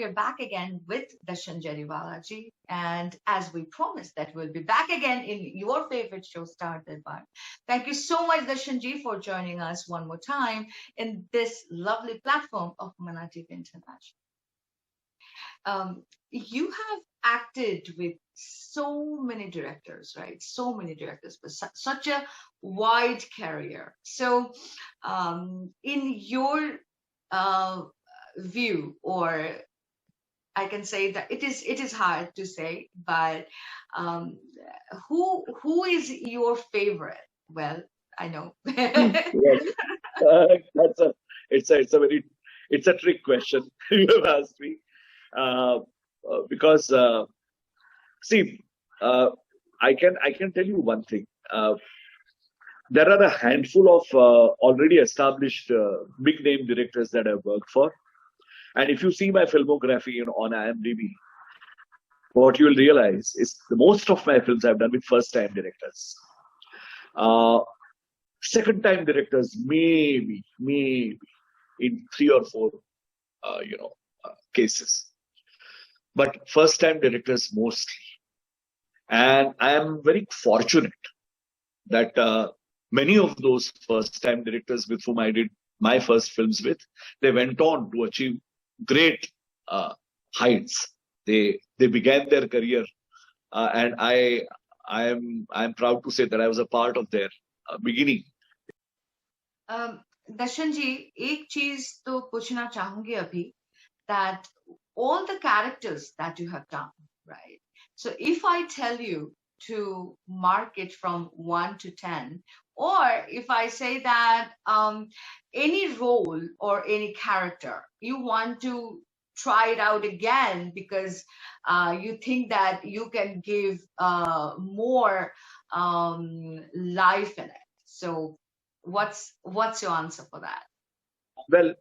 we are back again with Darshan Jariwala ji. And as we promised that we'll be back again in your favorite show, Star Darbar. Thank you so much, Darshan ji, for joining us one more time in this lovely platform of Manatif International. You have acted with so many directors, right? So many directors with such a wide career. So, in your view, or I can say that it is hard to say, but who is your favorite? Well, I know. Well, that's a it's a very it's a trick question you have asked me, because see, I can tell you one thing. There are a handful of already established big name directors that I've worked for, and if you see my filmography on IMDb, what you will realize is the most of my films I've done with first time directors. Uh, Second time directors, maybe in 3 or 4 cases, but first time directors mostly. And I am very fortunate that many of those first time directors with whom I did my first films with, they went on to achieve great heights. They began their career, and I'm proud to say that I was a part of their beginning. दर्शन जी, एक चीज तो पूछना चाहूंगी अभी, that all the characters that you have done, right? So if I tell you to mark it from 1 to 10, or if I say that any role or any character you want to try it out again because you think that you can give more life in it. So what's your answer for that? Well,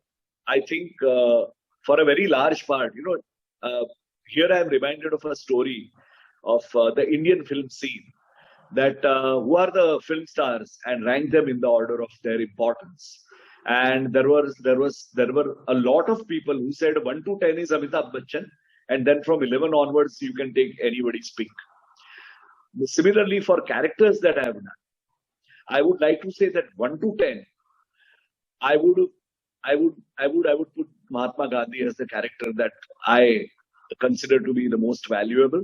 I think for a very large part, here I am reminded of a story of the Indian film scene, that who are the film stars and rank them in the order of their importance. And there were a lot of people who said 1 to 10 is Amitabh Bachchan, and then from 11 onwards you can take anybody's pick. Similarly, for characters that I have done, I would like to say that 1 to 10, I would put Mahatma Gandhi as the character that I consider to be the most valuable.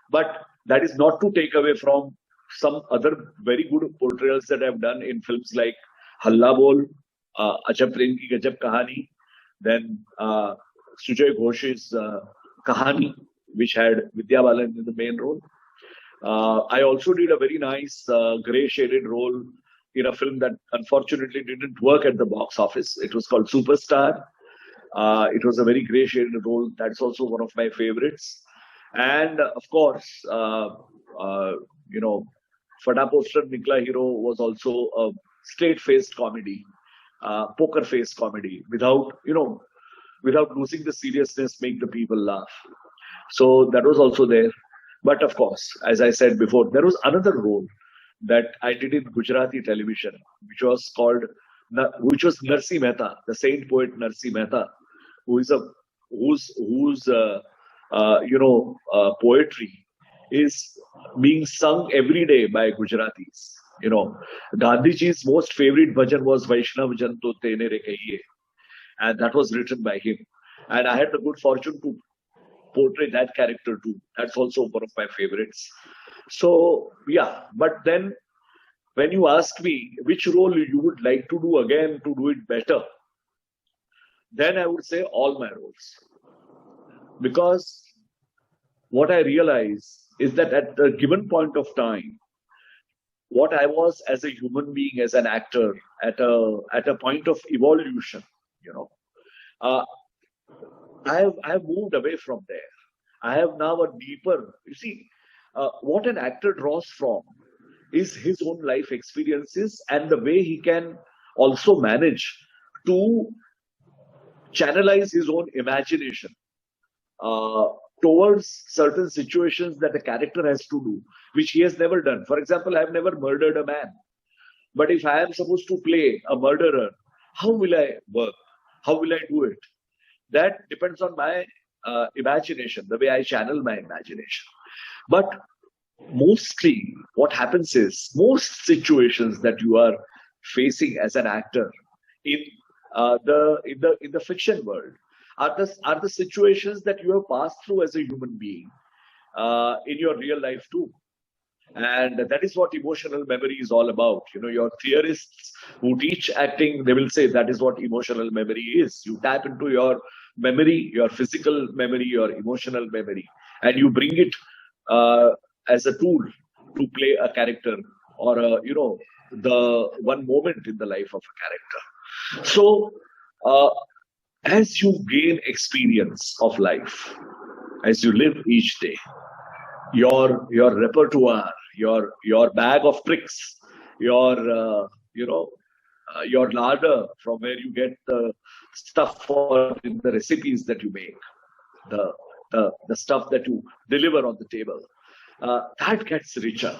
But that is not to take away from some other very good portrayals that I've done in films like Halla Bol, Ajab Prem Ki Gajab Kahani, then Sujay Ghosh's Kahani, which had Vidya Balan in the main role. I also did a very nice grey shaded role in a film that unfortunately didn't work at the box office. It was called Superstar. It was a very grey shaded role. That's also one of my favorites. And of course, Fada Poster Nikla Hero was also a straight-faced comedy, poker-faced comedy, without losing the seriousness, make the people laugh. So that was also there. But of course, as I said before, there was another role that I did in Gujarati television, which was Narsi Mehta, the saint poet Narsi Mehta, whose poetry is being sung every day by Gujaratis. Gandhiji's most favorite bhajan was Vaishnav Jan to Tene Re Kahiye, and that was written by him. And I had the good fortune to portray that character too. That's also one of my favorites. So yeah, but then when you ask me which role you would like to do again to do it better, then I would say all my roles. Because what I realize is that at a given point of time, what I was as a human being, as an actor, at a point of evolution, I have moved away from there. I have now a deeper. You see, what an actor draws from is his own life experiences and the way he can also manage to channelize his own imagination towards certain situations that a character has to do, which he has never done. For example, I have never murdered a man. But if I am supposed to play a murderer, how will I work? How will I do it? That depends on my imagination, the way I channel my imagination. But mostly what happens is, most situations that you are facing as an actor in the fiction world are the situations that you have passed through as a human being in your real life too. And that is what emotional memory is all about. You know, your theorists who teach acting, they will say that is what emotional memory is. You tap into your memory, your physical memory, your emotional memory, and you bring it uh, as a tool to play a character, or the one moment in the life of a character. So uh, as you gain experience of life, as you live each day, your repertoire, your bag of tricks, your your larder from where you get the stuff for the recipes that you make, the the stuff that you deliver on the table, that gets richer.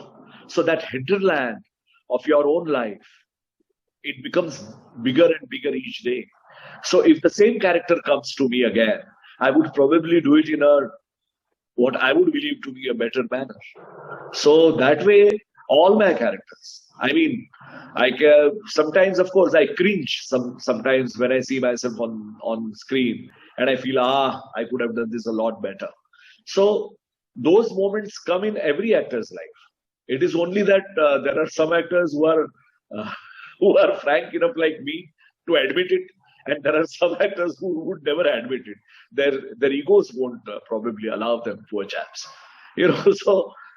So that hinterland of your own life, it becomes bigger and bigger each day. So if the same character comes to me again, I would probably do it in a what I would believe to be a better manner. So that way, all my characters. I mean, sometimes, of course, I cringe. Sometimes when I see myself on screen, and I feel, I could have done this a lot better. So those moments come in every actor's life. It is only that there are some actors uh, who are frank enough like me to admit it, and there are some actors who would never admit it. Their egos won't probably allow them, poor chaps. You know,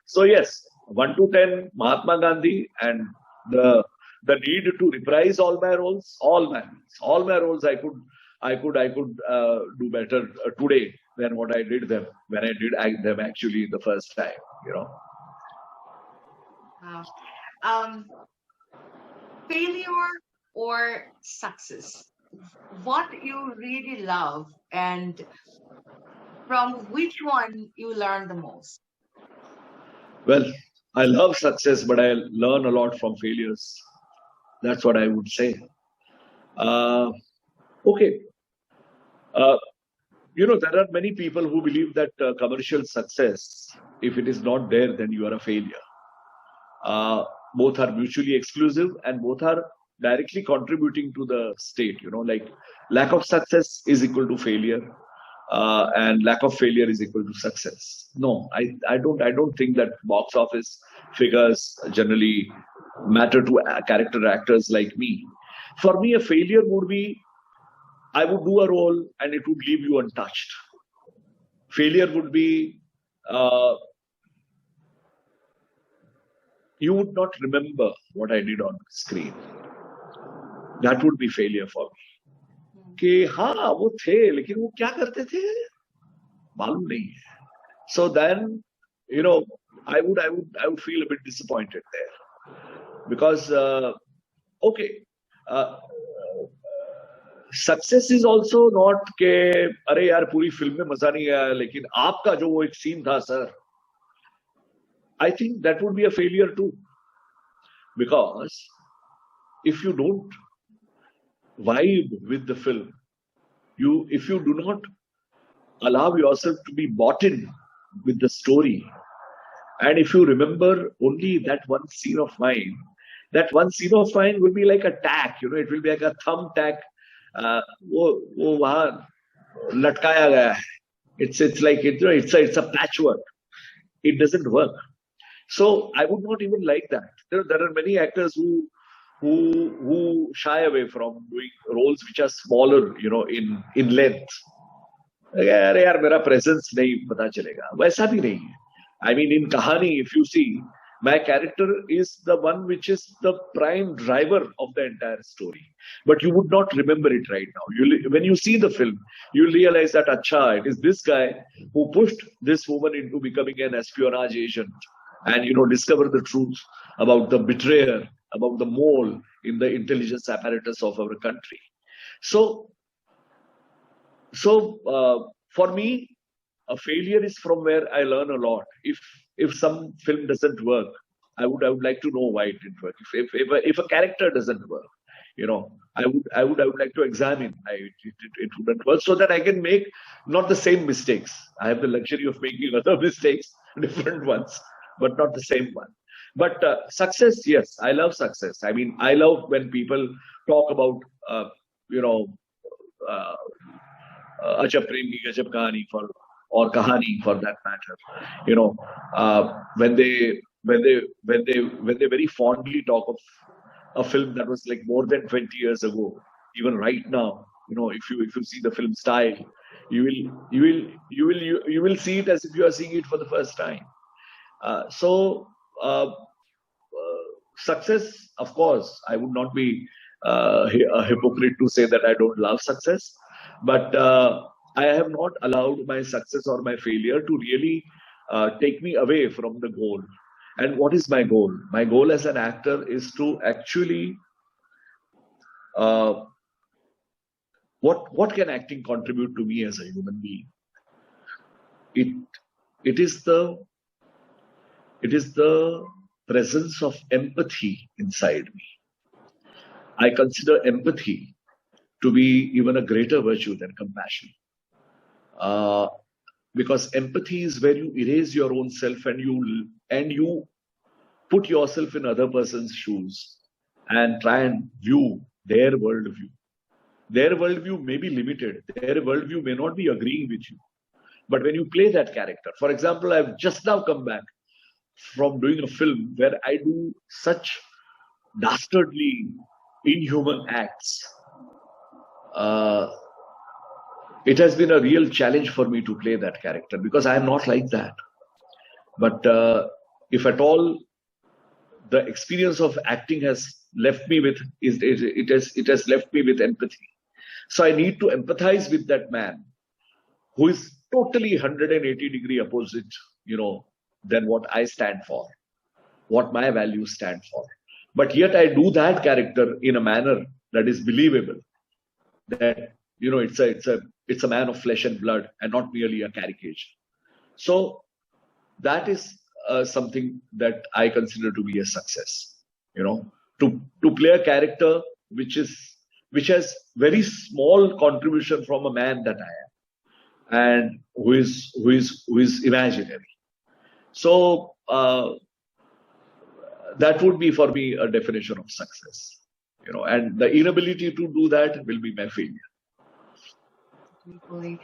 so yes, 1 to 10, Mahatma Gandhi, and the need to reprise all my roles. I could do better today than what I did them when I did act them actually the first time. You know. Wow. Um, Failure or success? What you really love, and from which one you learn the most? Well, I love success, but I learn a lot from failures. That's what I would say. Uh, okay. Uh, there are many people who believe that commercial success, if it is not there, then you are a failure. Both are mutually exclusive, and both are directly contributing to the state. Like lack of success is equal to failure, and lack of failure is equal to success. No, I don't think that box office figures generally matter to character actors like me. For me, a failure would be, I would do a role and it would leave you untouched. Failure would be, uh, you would not remember what I did on screen. That would be failure for me. कि हाँ वो थे लेकिन वो क्या करते थे मालूम नहीं है. So then, I would feel a bit disappointed there, because okay, uh, success is also not के अरे यार पूरी फिल्म में मजा नहीं आया लेकिन आपका जो वो एक सीन था sir. I think that would be a failure too, because if you don't vibe with the film, if you do not allow yourself to be bought in with the story, and if you remember only that one scene of mine, that one scene of mine will be like a tack, it will be like a thumb tack. वो वहां लटकाया गया है. It's like it's a patchwork. It doesn't work. So I would not even like that. There are many actors who shy away from doing roles which are smaller, in length. अरे यार मेरा presence नहीं पता चलेगा, वैसा भी नहीं है. I mean, in Kahani, if you see, my character is the one which is the prime driver of the entire story. But you would not remember it right now. When you see the film, you realize that, acha, it is this guy who pushed this woman into becoming an espionage agent, and discover the truth about the betrayer, about the mole in the intelligence apparatus of our country. So for me, a failure is from where I learn a lot. If some film doesn't work, I would like to know why it didn't work. If a character doesn't work, I would like to examine. It wouldn't work, so that I can make not the same mistakes. I have the luxury of making other mistakes, different ones, but not the same one. But success, yes, I love success. I mean, I love when people talk about, you know, uh, Ajab Prem Ki Gajab Kahani or Kahani for that matter. You know, when they very fondly talk of a film that was like more than 20 years ago, even right now, if you see the film style, you will see it as if you are seeing it for the first time. So success, of course, I would not be a hypocrite to say that I don't love success, but I have not allowed my success or my failure to really take me away from the goal. And what is my goal? My goal as an actor is to actually, uh, what can acting contribute to me as a human being? It it is the presence of empathy inside me. I consider empathy to be even a greater virtue than compassion. Uh, because empathy is where you erase your own self and you put yourself in other person's shoes and try and view their worldview. Their worldview may be limited. Their worldview may not be agreeing with you. But when you play that character, for example, I've just now come back from doing a film where I do such dastardly, inhuman acts. It has been a real challenge for me to play that character because I am not like that. But if at all the experience of acting has left me with it has left me with empathy. So I need to empathize with that man who is totally 180-degree opposite, than what I stand for, what my values stand for. But yet I do that character in a manner that is believable. That it's a man of flesh and blood and not merely a caricature. So that is something that I consider to be a success. To play a character which has very small contribution from a man that I am, and who is imaginary. So that would be for me a definition of success. And the inability to do that will be my failure. Beautifully.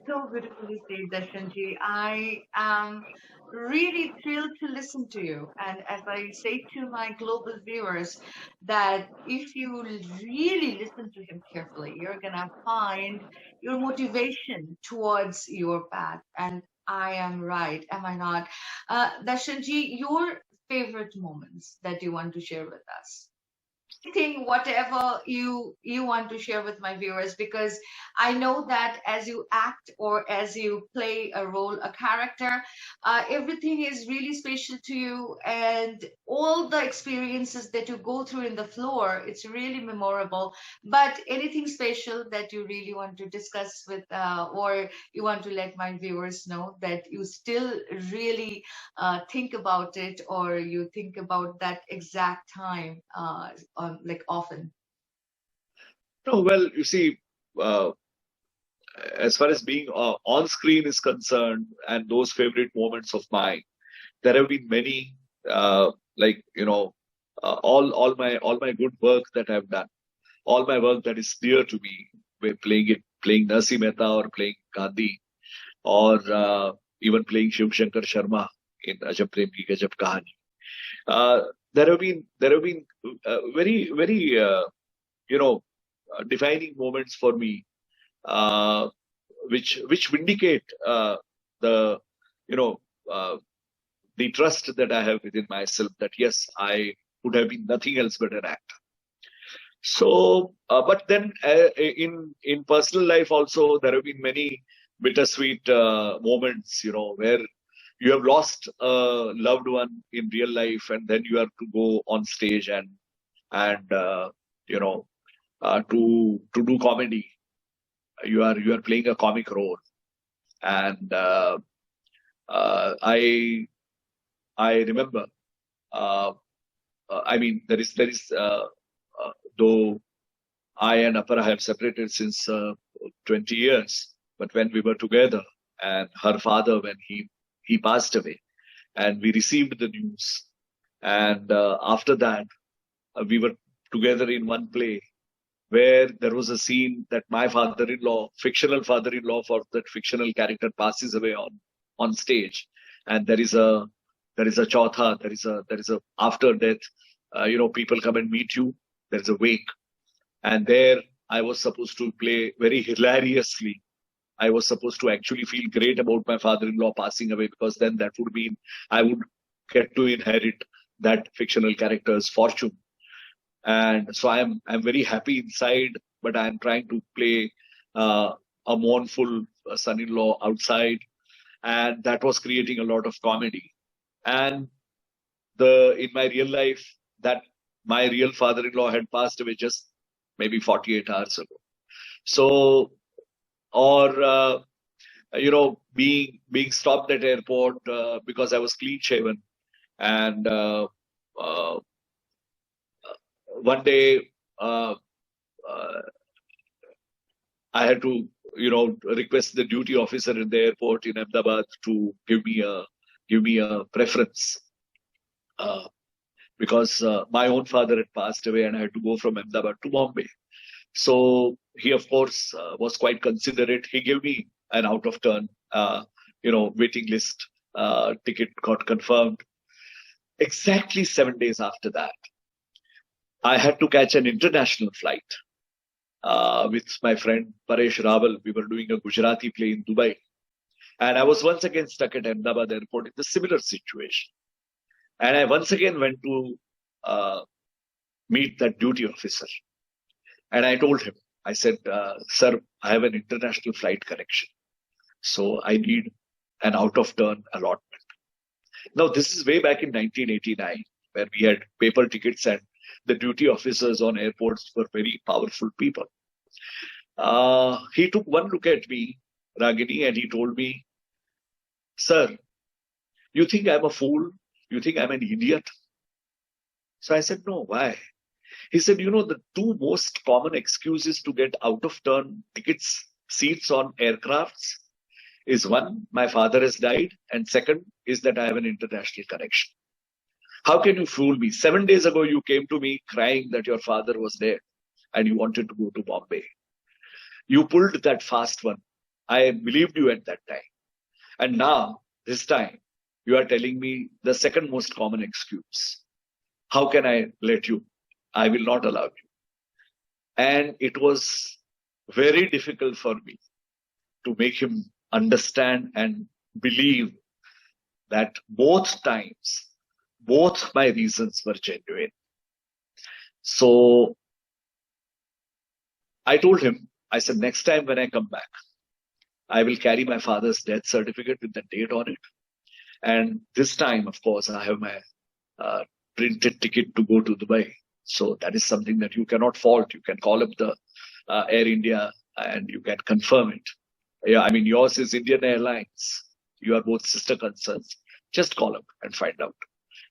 So beautifully said, Darshanji. I am really thrilled to listen to you. And as I say to my global viewers, that if you really listen to him carefully, you're going to find your motivation towards your path. And I am right, am I not? Darshanji, your favorite moments that you want to share with us? Anything, whatever you want to share with my viewers, because I know that as you act or as you play a role, a character, everything is really special to you, and all the experiences that you go through in the floor, it's really memorable. But anything special that you really want to discuss with, or you want to let my viewers know that you still really think about it, or you think about that exact time, like often? No, well, you see, uh, as far as being on screen is concerned, and those favorite moments of mine, there have been many. Like all my good work that I've done, all my work that is dear to me, playing Narsi Mehta or playing Gandhi, or even playing Shiv Shankar Sharma in Ajab Prem Ki Gajab Kahani. There have been very defining moments for me, uh, which vindicate the you know uh, the trust that I have within myself, that yes, I would have been nothing else but an actor. So, but then in personal life also, there have been many bittersweet moments, where you have lost a loved one in real life, and then you have to go on stage and you know to do comedy. You are playing a comic role, and I remember. I mean, there is though I and Apara have separated since 20 years. But when we were together, and her father, when he passed away, and we received the news, and after that, we were together in one play where there was a scene that my father-in-law, fictional father-in-law for that fictional character, passes away on stage, and there is a chautha, there is a after death. People come and meet you. There is a wake, and there I was supposed to play very hilariously. I was supposed to actually feel great about my father-in-law passing away, because then that would mean I would get to inherit that fictional character's fortune. And so I'm very happy inside, but I'm trying to play a mournful son-in-law outside, and that was creating a lot of comedy. And in my real life, that my real father-in-law had passed away just maybe 48 hours ago. So, or being stopped at airport because I was clean shaven, and one day I had to request the duty officer in the airport in Ahmedabad to give me a preference, because my own father had passed away and I had to go from Ahmedabad to Bombay. So he, of course, was quite considerate. He gave me an out of turn, waiting list. Ticket got confirmed. Exactly 7 days after that, I had to catch an international flight with my friend Paresh Rawal. We were doing a Gujarati play in Dubai. And I was once again stuck at Ahmedabad airport in a similar situation. And I once again went to meet that duty officer. And I told him, I said, sir, I have an international flight connection, so I need an out-of-turn allotment. Now, this is way back in 1989, where we had paper tickets and the duty officers on airports were very powerful people. He took one look at me, Ragini, and he told me, sir, you think I'm a fool? You think I'm an idiot? So I said, no, why? He said, the two most common excuses to get out-of-turn seats on aircrafts is one, my father has died, and second is that I have an international connection. How can you fool me? 7 days ago, you came to me crying that your father was dead and you wanted to go to Bombay. You pulled that fast one. I believed you at that time. And now, this time, you are telling me the second most common excuse. How can I let you? I will not allow you. And it was very difficult for me to make him understand and believe that both times, both my reasons were genuine. So I told him, I said, next time when I come back, I will carry my father's death certificate with the date on it. And this time, of course, I have my printed ticket to go to Dubai. So that is something that you cannot fault. You can call up the Air India and you can confirm it. Yeah, I mean, yours is Indian Airlines. You are both sister concerns. Just call up and find out.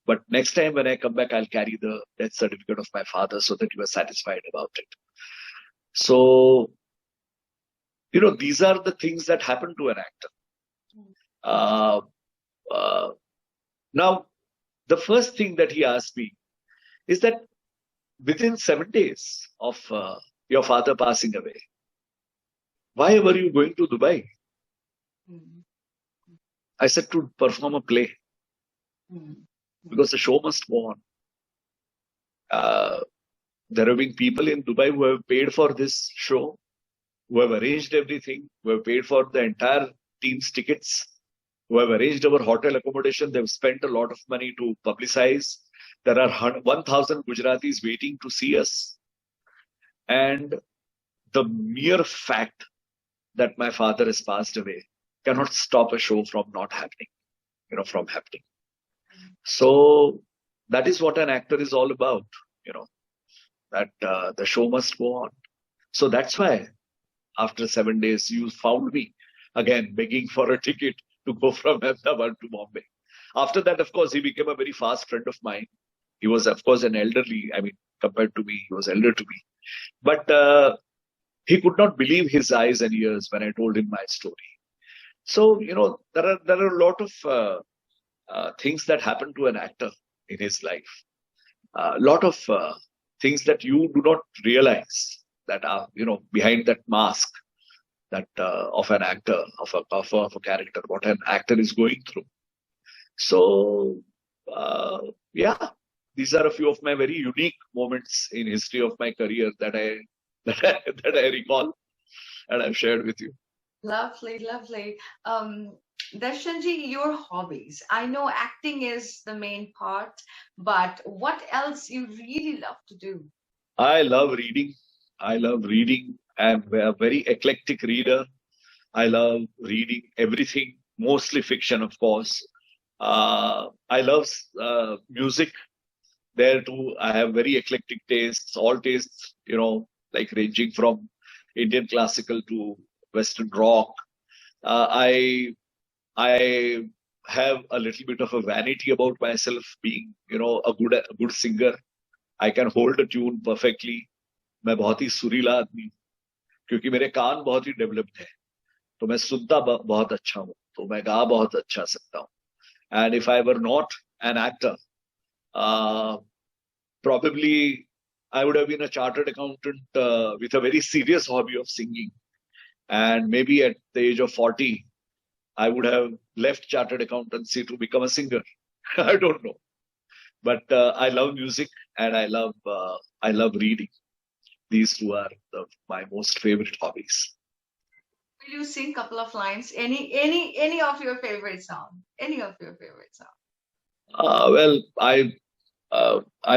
But next time when I come back, I'll carry the death certificate of my father so that you are satisfied about it. So, these are the things that happen to an actor. Now, the first thing that he asked me is that within 7 days of your father passing away, why were you going to Dubai? I said, to perform a play. Because the show must go on. There have been people in Dubai who have paid for this show, who have arranged everything, who have paid for the entire team's tickets, who have arranged our hotel accommodation. They've spent a lot of money to publicize. There are 1,000 Gujaratis waiting to see us. And the mere fact that my father has passed away cannot stop a show from not happening, from happening. So that is what an actor is all about, that the show must go on. So that's why after 7 days, you found me again begging for a ticket to go from Ahmedabad to Bombay. After that, of course, he became a very fast friend of mine. He was, of course, an elderly, compared to me, he was elder to me. But he could not believe his eyes and ears when I told him my story. So, there are a lot of things that happen to an actor in his life. A lot of things that you do not realize that are, behind that mask that of an actor, of a character, what an actor is going through. So, yeah, these are a few of my very unique moments in history of my career that I that I recall and I've shared with you. Lovely, lovely. Darshanji, your hobbies. I know acting is the main part, but what else you really love to do? I love reading. I love reading. I'm a very eclectic reader. I love reading everything, mostly fiction, of course. I love music. There too, I have very eclectic tastes, all tastes, like ranging from Indian classical to Western rock. I have a little bit of a vanity about myself being, a good singer. I can hold a tune perfectly. मैं बहुत ही सुरीला आदमी हूँ क्योंकि मेरे कान बहुत he developed है तो मैं सुनता बहुत अच्छा हूँ तो मैं गा बहुत अच्छा सकता हूँ and if I were not an actor probably I would have been a chartered accountant with a very serious hobby of singing and maybe at the age of 40 I would have left chartered accountancy to become a singer. I don't know, but I love music and I love reading. These two are my most favorite hobbies. Will you sing a couple of lines? Any of your favorite song? Any of your favorite song? Well, I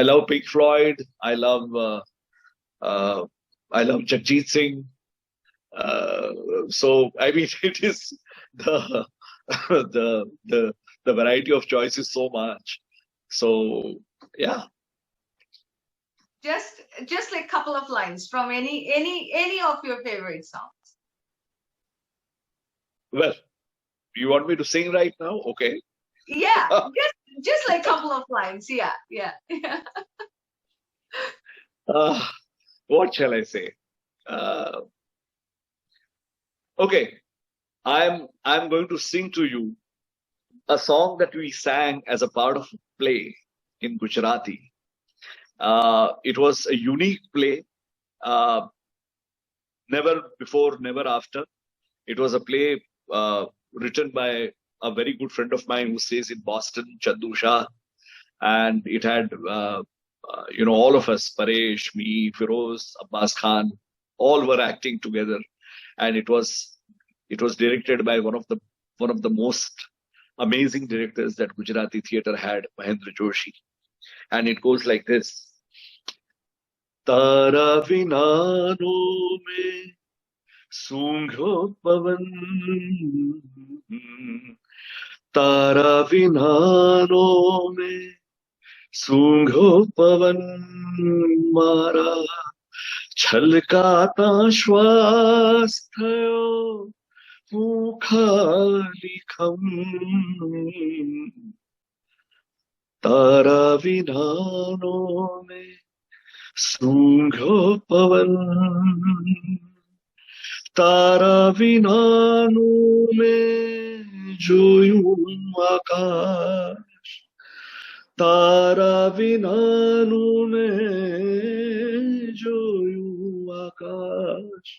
love Pink Floyd. I love Jagjit Singh. So I mean, it is the the variety of choice is so much. So yeah. Just like a couple of lines from any of your favorite songs. Well, you want me to sing right now? Okay. Yeah, just like a couple of lines. Yeah. What shall I say? Okay, I'm going to sing to you a song that we sang as a part of a play in Gujarati. It was a unique play. Never before, never after. It was a play written by a very good friend of mine who stays in Boston, Chandu Shah, and it had all of us, Paresh, me, Firoz, Abbas Khan, all were acting together, and it was directed by one of the most amazing directors that Gujarati theatre had, Mahendra Joshi, and it goes like this. Tara vinano mein sungho pavan, Tara vinano mein sungho pavan mara छलकाता श्वास थयो હું ખાલી ખમ તારા વિનાનો મેં સૂંઘો પવન તારા વિનાનું મેં જોયું આકાશ તારા વિનાનું મેં જોયું આકાશ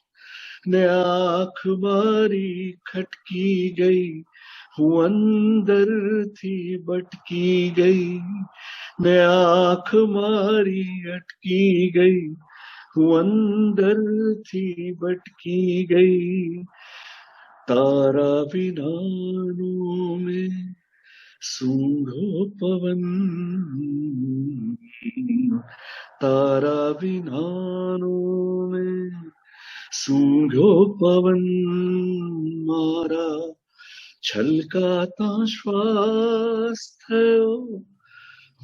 ने आँख मारी खटकी गई हूँ अंदर थी भटकी गई ने आँख मारी अटकी गई हूँ अंदर थी भटकी गई तारा विनानो में सूंघो पवन तारा विनानो में सूंघो पवन मारा छलकाता श्वास थयो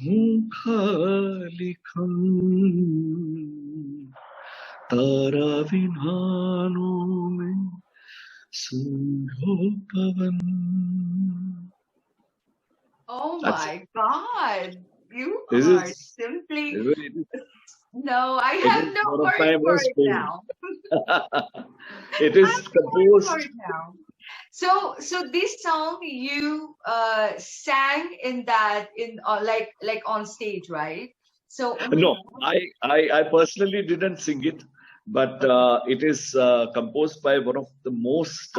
હું ખાલી ખમ તારા વિનાનો મેં સૂંઘો પવન. Oh my God. You This are is simply No, I It have is no one of word my for most it now. favorite. It I is have no word for composed. it now. So this song you sang in that in like on stage, right? So only No, you. I personally didn't sing it, but Okay. it is composed by one of the most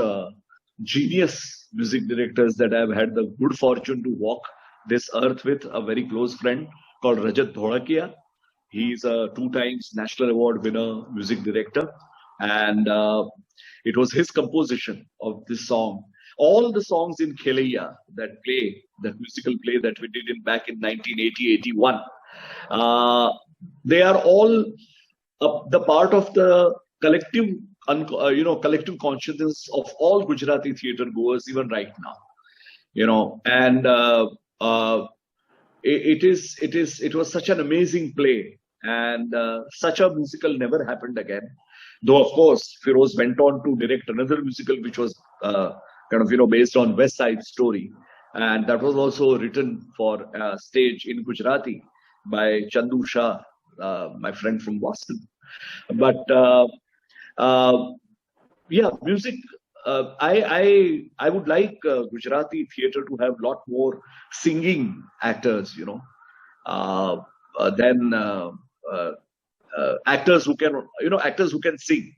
genius music directors that I've had the good fortune to walk this earth with, a very close friend called Rajat Dholakia. He's a two times National Award winner music director, and it was his composition of this song. All the songs in Khelaiya, that musical play that we did in back in 1980-81, uh, they are all the part of the collective, collective consciousness of all Gujarati theatre goers, even right now. And uh, it was such an amazing play, and such a musical never happened again. Though of course Firoz went on to direct another musical which was kind of based on West Side Story, and that was also written for stage in Gujarati by Chandu Shah, my friend from Boston. But uh, yeah, music. I would like Gujarati theatre to have a lot more singing actors, uh, than uh, actors who can, actors who can sing.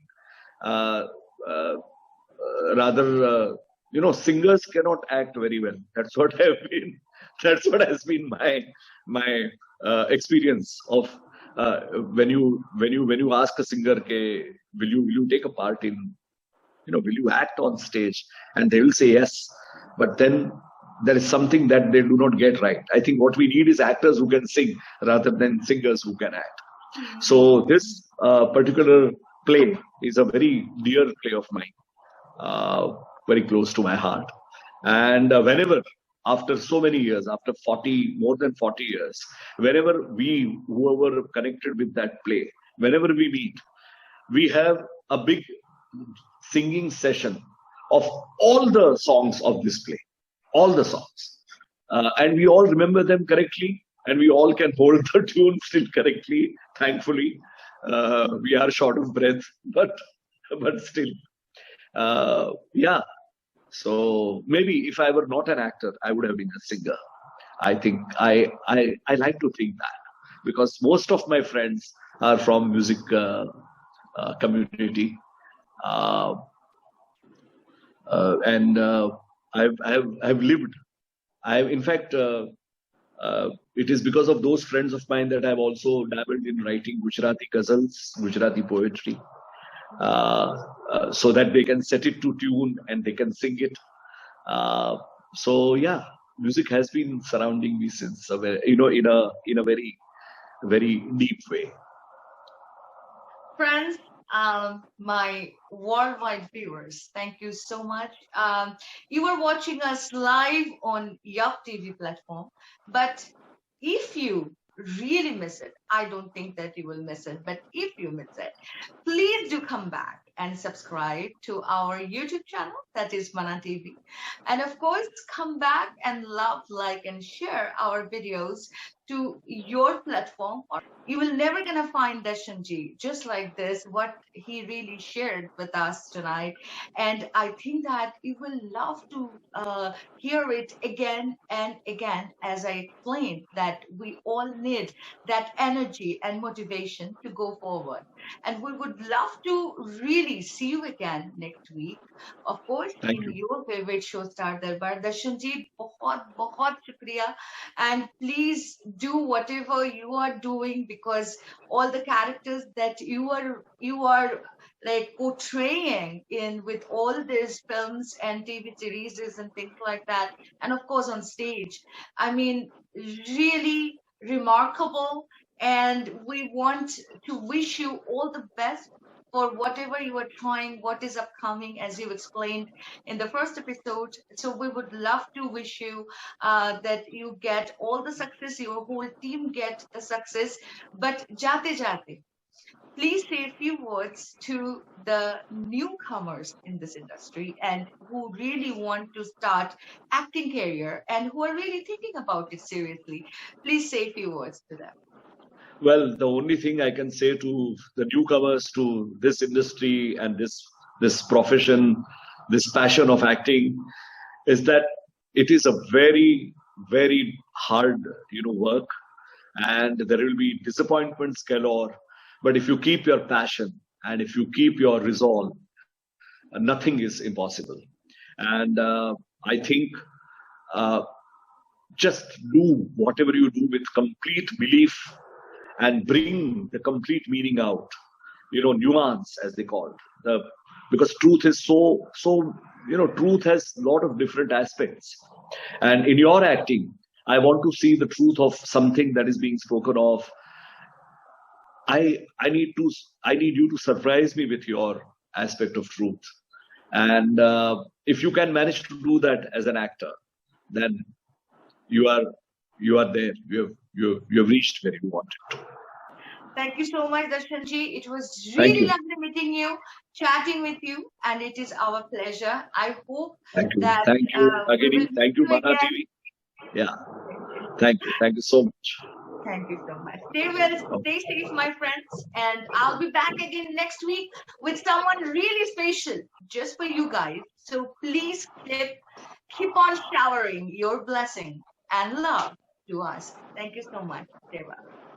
Uh, uh, Rather, singers cannot act very well. That's what I've been. That's what has been my experience of when you ask a singer, "Okay, will you take a part in, will you act on stage?" And they will say yes, but then there is something that they do not get right. I think what we need is actors who can sing rather than singers who can act. So this particular play is a very dear play of mine, uh, very close to my heart. And whenever, after so many years, after 40, more than 40 years, whenever whoever connected with that play, whenever we meet, we have a big singing session of all the songs of this play, all the songs. And we all remember them correctly, and we all can hold the tune still correctly, thankfully. We are short of breath, but still. Yeah. So maybe if I were not an actor, I would have been a singer. I think I like to think that, because most of my friends are from music community, uh, and I've lived. I've in fact. It is because of those friends of mine that I've also dabbled in writing Gujarati ghazals, Gujarati poetry, so that they can set it to tune and they can sing it. So yeah, music has been surrounding me since in a very very deep way. Friends, my worldwide viewers, thank you so much. You are watching us live on YUPP TV platform, but if you really miss it, I don't think that you will miss it, but if you miss it, please do come back and subscribe to our YouTube channel, that is Mana TV. And of course, come back and love, like, and share our videos to your platform. You will never gonna find Darshanji just like this, what he really shared with us tonight. And I think that you will love to hear it again and again, as I explained, that we all need that energy and motivation to go forward. And we would love to really see you again next week. Of course, Thank in you. your favorite show, Star Darbar. Darshanji, बहुत बहुत शुक्रिया, and please do whatever you are doing, because all the characters that you are like portraying in with all these films and TV series and things like that, and of course on stage, I mean, really remarkable. And we want to wish you all the best for whatever you are trying, what is upcoming, as you explained in the first episode. So we would love to wish you that you get all the success, your whole team get the success. But jate jate, please say a few words to the newcomers in this industry and who really want to start acting career and who are really thinking about it seriously. Please say a few words to them. Well, the only thing I can say to the newcomers to this industry and this profession, this passion of acting, is that it is a very, very hard, work, and there will be disappointments galore. But if you keep your passion and if you keep your resolve, nothing is impossible. And I think uh, just do whatever you do with complete belief and bring the complete meaning out, nuance as they call it. Because truth is so, truth has a lot of different aspects. And in your acting, I want to see the truth of something that is being spoken of. I need you to surprise me with your aspect of truth. And if you can manage to do that as an actor, then you are there. You have reached where you wanted to. Thank you so much, Darshanji. It was Thank really you. lovely meeting you, chatting with you, and it is our pleasure. I hope Thank you. that Thank you, we will Agini. meet Thank you, you Mana again. TV. Yeah. Thank you. Thank you so much. Thank you so much. Stay well, stay safe, my friends, and I'll be back again next week with someone really special just for you guys. So please keep on showering your blessing and love to us. Thank you so much. Stay well.